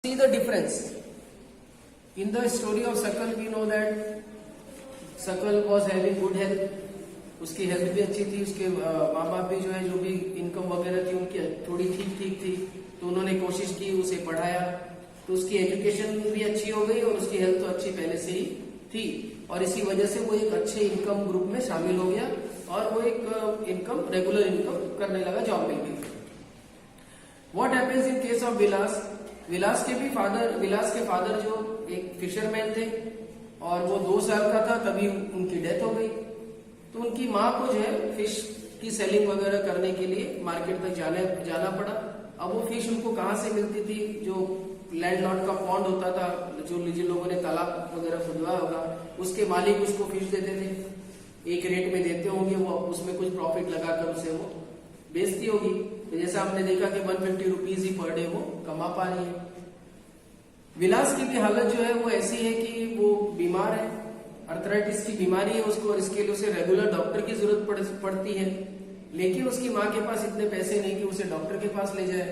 See the difference. In the story of Sakal, we know that Sakal was having good health. उसकी health भी अच्छी थी, उसके माँ बाप भी जो है जो भी इनकम वगैरह थी उनकी थोड़ी ठीक ठीक थी, तो उन्होंने कोशिश की, उसे पढ़ाया, तो उसकी एजुकेशन भी अच्छी हो गई और उसकी हेल्थ तो अच्छी पहले से ही थी और इसी वजह से वो एक अच्छे इनकम ग्रुप में शामिल हो गया और वो एक इनकम रेगुलर इनकम करने लगा, जॉब मिल गई। What happens in case of Vilas? Vilas के फादर जो एक फिशरमैन थे और वो 2 साल का था तभी उनकी डेथ हो गई, तो उनकी माँ को जो है फिश की सेलिंग वगैरह करने के लिए मार्केट तक जाना पड़ा। अब वो फिश उनको कहाँ से मिलती थी? जो लैंडलॉर्ड का पॉन्ड होता था, जो जिन लोगों ने तालाब वगैरह खुदवाया होगा, उसके मालिक उसको फिश देते थे, एक रेट में देते होंगे, वो उसमें कुछ प्रॉफिट लगाकर उसे वो बेचती होगी। तो जैसा आपने देखा कि 150 रुपीज ही पर डे वो कमा पा रही है। विलास की भी हालत जो है वो ऐसी है कि वो बीमार है, अर्थराइटिस की बीमारी है उसको, और इसके लिए उसे रेगुलर डॉक्टर की जरूरत पड़ती है, लेकिन उसकी माँ के पास इतने पैसे नहीं कि उसे डॉक्टर के पास ले जाए।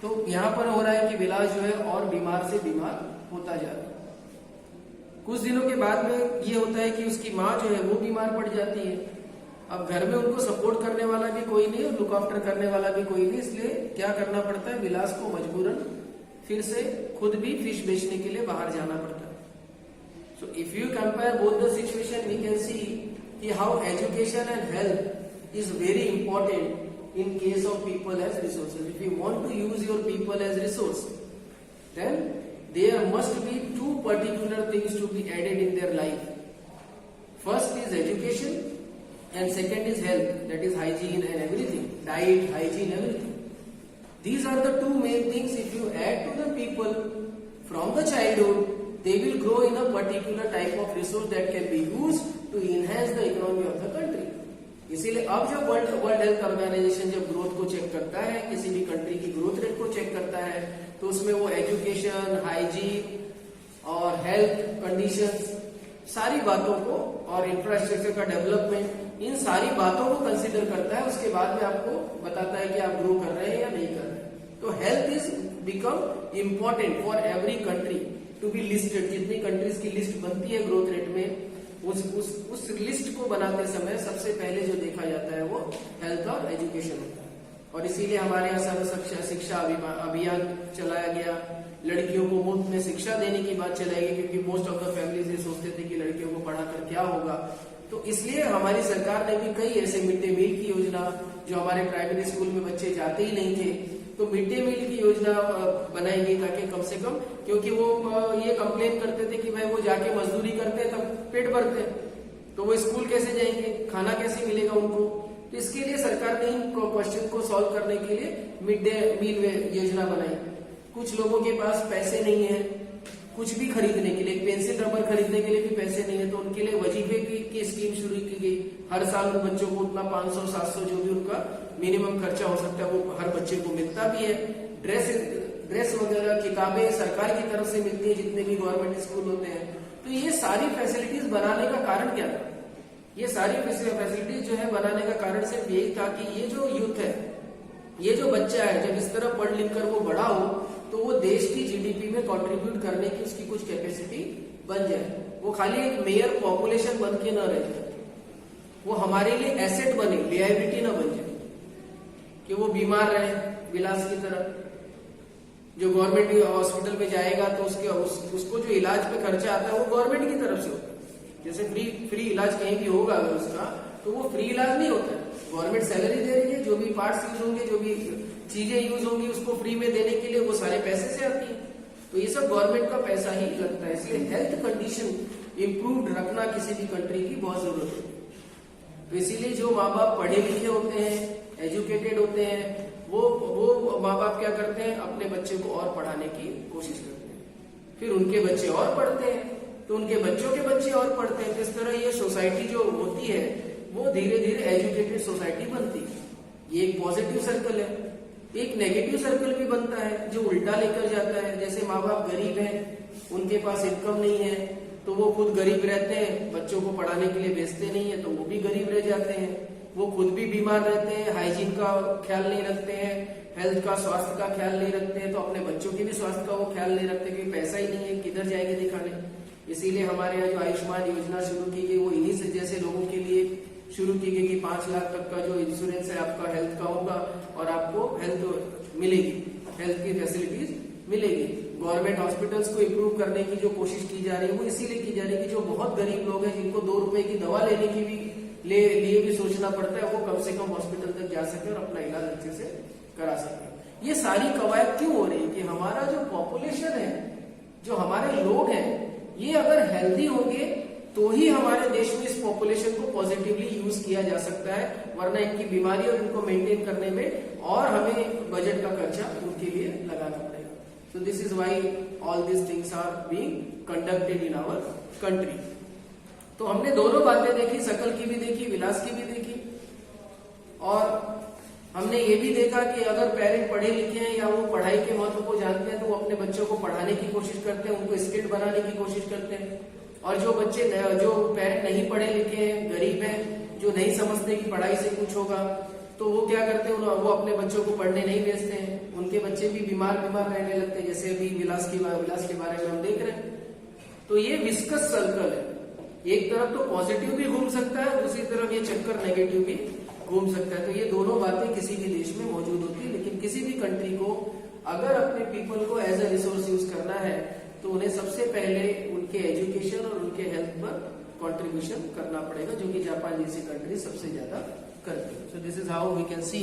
तो यहाँ पर हो रहा है कि विलास जो है और बीमार से बीमार होता जा रहा है। कुछ दिनों के बाद में ये होता है कि उसकी माँ जो है वो बीमार पड़ जाती है। अब घर में उनको सपोर्ट करने वाला भी कोई नहीं और लुक आफ्टर करने वाला भी कोई नहीं, इसलिए क्या करना पड़ता है, विलास को मजबूरन फिर से खुद भी फिश बेचने के लिए बाहर जाना पड़ता है। So if you compare both the situation, we can see how education and health is very important in case of people as resources. If you want to use your people as resource, then there must be 2 particular things to be added in their life. First is education and second is health, that is hygiene and everything, diet, hygiene, everything. These are the 2 main things. If you add to the people from the childhood, they will grow in a particular type of resource that can be used to enhance the economy of the country. इसीलिए अब जब world health organisation जब growth को check करता है, किसी भी country की ग्रोथ रेट को चेक करता है, तो उसमें वो एजुकेशन, हाइजीन और हेल्थ कंडीशंस, सारी बातों को, और इंफ्रास्ट्रक्चर का डेवलपमेंट, इन सारी बातों को कंसिडर करता है। उसके बाद में आपको बताता है कि आप ग्रो कर रहे हैं या नहीं कर रहे। तो health is become important for every country to be listed. जितनी कंट्रीज की लिस्ट बनती है ग्रोथ रेट में, उस लिस्ट को बनाते समय सबसे पहले जो देखा जाता है वो हेल्थ और एजुकेशन होता है। और इसीलिए हमारे यहाँ सर्व शिक्षा अभियान चलाया गया, लड़कियों को मुफ्त में शिक्षा देने की बात चलाई गई, क्योंकि मोस्ट ऑफ द फैमिलीज ये सोचते थे कि लड़कियों को पढ़ाकर क्या होगा। तो इसलिए हमारी सरकार ने भी कई ऐसे मिड डे मील की योजना, जो हमारे प्राइमरी स्कूल में बच्चे जाते ही नहीं थे, तो मिड डे मील की योजना बनाई गई, ताकि कम से कम, क्योंकि वो ये कंप्लेन करते थे कि भाई वो जाके मजदूरी करते हैं तब पेट भरते हैं, तो वो स्कूल कैसे जाएंगे, खाना कैसे मिलेगा उनको। तो इसके लिए सरकार ने इन क्वेश्चन को सॉल्व करने के लिए मिड डे मील योजना बनाई। कुछ लोगों के पास पैसे नहीं है कुछ भी खरीदने के लिए, पेंसिल रबर खरीदने के लिए भी पैसे नहीं है, तो उनके लिए वजीफे की स्कीम शुरू की गई। हर साल उन बच्चों को उतना 500-700 जो भी उनका मिनिमम खर्चा हो सकता है वो हर बच्चे को मिलता भी है। ड्रेस वगैरह, किताबें सरकार की तरफ से मिलती है जितने भी गवर्नमेंट स्कूल होते हैं। तो ये सारी फैसिलिटीज बनाने का कारण क्या था? ये सारी फैसिलिटीज जो है बनाने का कारण सिर्फ यही था कि ये जो यूथ है, ये जो बच्चा है, जब इस तरह पढ़ लिख कर वो बड़ा हो तो वो देश की जीडीपी में कंट्रीब्यूट करने की उसकी कुछ कैपेसिटी बन जाए। वो खाली एक मेयर पॉपुलेशन बन के न रह जाए, वो हमारे लिए एसेट बने, लिएबिलिटी न बन जाए कि वो बीमार रहे विलास की तरह। जो गवर्नमेंट हॉस्पिटल में जाएगा तो उसको जो इलाज पे खर्चा आता है वो गवर्नमेंट की तरफ से होता है। जैसे फ्री इलाज कहीं भी होगा अगर उसका, तो वो फ्री इलाज नहीं होता है, गवर्नमेंट सैलरी दे रही है, जो भी पार्ट्स यूज होंगे, जो भी चीजें यूज होंगी उसको फ्री में देने के लिए वो सारे पैसे से आती है। तो ये सब गवर्नमेंट का पैसा ही लगता है। इसलिए हेल्थ कंडीशन इम्प्रूव्ड रखना किसी भी कंट्री की बहुत जरूरत है। तो इसीलिए जो माँ बाप पढ़े लिखे होते हैं, एजुकेटेड होते हैं, वो माँ बाप क्या करते हैं, अपने बच्चे को और पढ़ाने की कोशिश करते हैं। फिर उनके बच्चे और पढ़ते हैं, तो उनके बच्चों के बच्चे और पढ़ते हैं। इस तरह ये सोसाइटी जो होती है वो धीरे धीरे एजुकेटेड सोसाइटी बनती है। ये एक पॉजिटिव सर्कल है। एक नेगेटिव सर्कल भी बनता है जो उल्टा लेकर जाता है। जैसे माँ बाप गरीब हैं, उनके पास इनकम नहीं है, तो वो खुद गरीब रहते हैं, बच्चों को पढ़ाने के लिए भेजते नहीं है, तो वो भी गरीब रह जाते हैं। वो खुद भी बीमार रहते हैं, हाइजीन का ख्याल नहीं रखते हैं, हेल्थ का, स्वास्थ्य का ख्याल नहीं रखते हैं तो अपने बच्चों के भी स्वास्थ्य का वो ख्याल नहीं रखते, क्योंकि पैसा ही नहीं है, किधर जाएंगे दिखाने। इसीलिए हमारे यहाँ जो आयुष्मान योजना शुरू की गई वो इन्हीं से जैसे लोगों के लिए शुरू की गई कि 5 लाख तक का जो इंश्योरेंस है आपका हेल्थ का होगा और आपको हेल्थ मिलेगी, हेल्थ की फैसिलिटीज मिलेगी। गवर्नमेंट हॉस्पिटल्स को इम्प्रूव करने की जो कोशिश की जा रही है वो इसीलिए की जा रही है कि जो बहुत गरीब लोग हैं जिनको 2 रुपए की दवा लेने की भी लिए भी सोचना पड़ता है, वो कम से कम हॉस्पिटल तक जा सके और अपना इलाज अच्छे से करा सके। ये सारी कवायद क्यों हो रही है कि हमारा जो पॉपुलेशन है, जो हमारे लोग हैं, ये अगर हेल्दी होंगे तो ही हमारे देश में इस पॉपुलेशन को पॉजिटिवली यूज किया जा सकता है, वरना इनकी बीमारी और इनको मेंटेन करने में और हमें बजट का खर्चा उनके लिए लगाना पड़ेगा। So this is why all this things are being conducted in our country. तो हमने दोनों बातें देखी, सकल की भी देखी, विलास की भी देखी, और हमने ये भी देखा कि अगर पेरेंट पढ़े लिखे हैं या वो पढ़ाई के महत्व को जानते हैं तो वो अपने बच्चों को पढ़ाने की कोशिश करते हैं, उनको स्किल्ड बनाने की कोशिश करते हैं। और जो पेरेंट नहीं पढ़े लिखे हैं, गरीब हैं, जो नहीं समझते कि पढ़ाई से कुछ होगा, तो वो क्या करते हैं, वो अपने बच्चों को पढ़ने नहीं भेजते हैं, उनके बच्चे भी बीमार रहने लगते हैं, जैसे अभी विलास के बारे में हम देख रहे हैं। तो ये विस्कस सर्कल है, एक तरफ तो पॉजिटिव भी घूम सकता है, दूसरी तरफ ये चक्कर नेगेटिव भी घूम सकता है। तो ये दोनों बातें किसी भी देश में मौजूद होती है, लेकिन किसी भी कंट्री को अगर अपने पीपल को एज अ रिसोर्स यूज करना है तो उन्हें सबसे पहले उनके एजुकेशन और उनके हेल्थ पर कंट्रीब्यूशन करना पड़ेगा, जो कि जापान जैसी कंट्री सबसे ज्यादा करती है। So this is how we can C